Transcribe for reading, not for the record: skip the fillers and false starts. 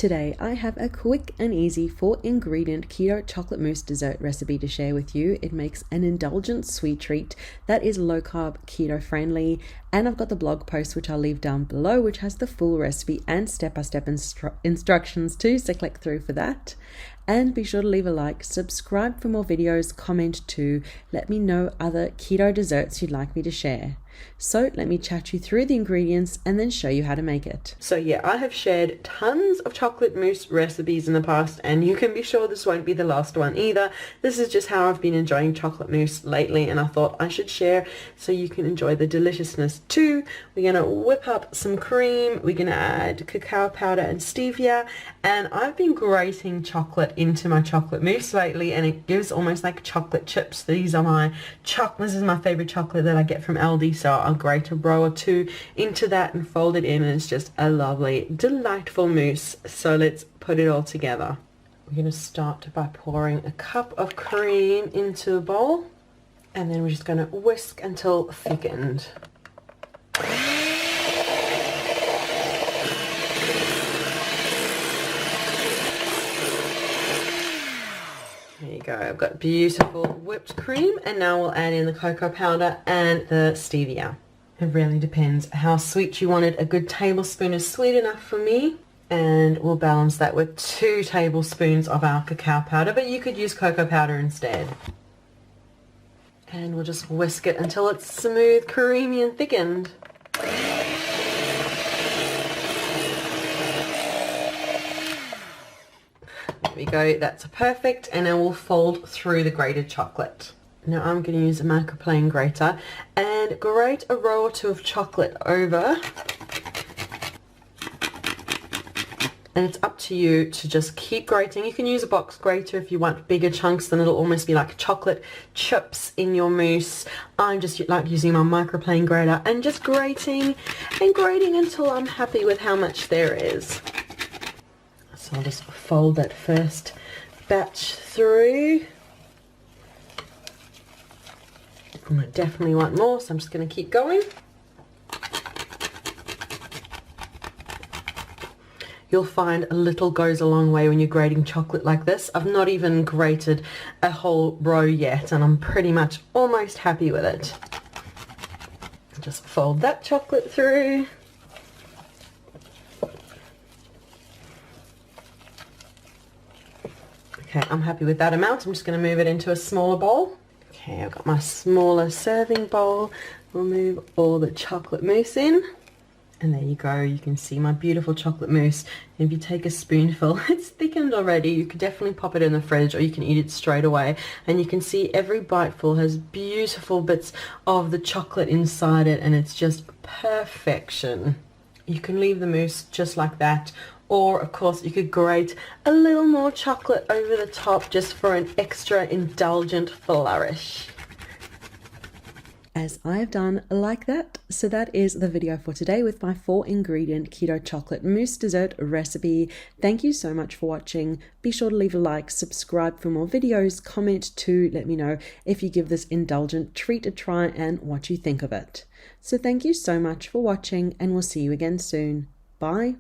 Today I have a quick and easy 4-ingredient keto chocolate mousse dessert recipe to share with you. It makes an indulgent sweet treat that is low carb, keto friendly, and I've got the blog post which I'll leave down below, which has the full recipe and step-by-step instructions too, so click through for that. And be sure to leave a like, subscribe for more videos, comment too, let me know other keto desserts you'd like me to share. So let me chat you through the ingredients and then show you how to make it. So yeah, I have shared tons of chocolate mousse recipes in the past, and you can be sure this won't be the last one either. This is just how I've been enjoying chocolate mousse lately, and I thought I should share so you can enjoy the deliciousness too. We're going to whip up some cream, we're going to add cacao powder and stevia, and I've been grating chocolate into my chocolate mousse lately, and it gives almost like chocolate chips. These are my this is my favorite chocolate that I get from Aldi, so I'll grate a row or two into that and fold it in, and it's just a lovely, delightful mousse. So let's put it all together. We're going to start by pouring a cup of cream into a bowl, and then we're just going to whisk until thickened. There you go, I've got beautiful whipped cream, and now we'll add in the cocoa powder and the stevia. It really depends how sweet you want it. A good tablespoon is sweet enough for me, and we'll balance that with 2 tablespoons of our cacao powder, but you could use cocoa powder instead. And we'll just whisk it until it's smooth, creamy and thickened. There we go, that's perfect, and then we'll fold through the grated chocolate. Now I'm going to use a microplane grater and grate a row or two of chocolate over. And it's up to you to just keep grating. You can use a box grater if you want bigger chunks, then it'll almost be like chocolate chips in your mousse. I just like using my microplane grater and just grating and grating until I'm happy with how much there is. So I'll just fold that first batch through. And I definitely want more, so I'm just going to keep going. You'll find a little goes a long way when you're grating chocolate like this. I've not even grated a whole row yet, and I'm pretty much almost happy with it. Just fold that chocolate through. Okay, I'm happy with that amount. I'm just going to move it into a smaller bowl. Okay, I've got my smaller serving bowl. We'll move all the chocolate mousse in. And there you go, you can see my beautiful chocolate mousse. If you take a spoonful, it's thickened already. You could definitely pop it in the fridge, or you can eat it straight away. And you can see every biteful has beautiful bits of the chocolate inside it, and it's just perfection. You can leave the mousse just like that, or of course you could grate a little more chocolate over the top just for an extra indulgent flourish. As I've done like that. So that is the video for today with my 4-ingredient keto chocolate mousse dessert recipe. Thank you so much for watching. Be sure to leave a like, subscribe for more videos, comment too, let me know if you give this indulgent treat a try and what you think of it. So thank you so much for watching, and we'll see you again soon. Bye.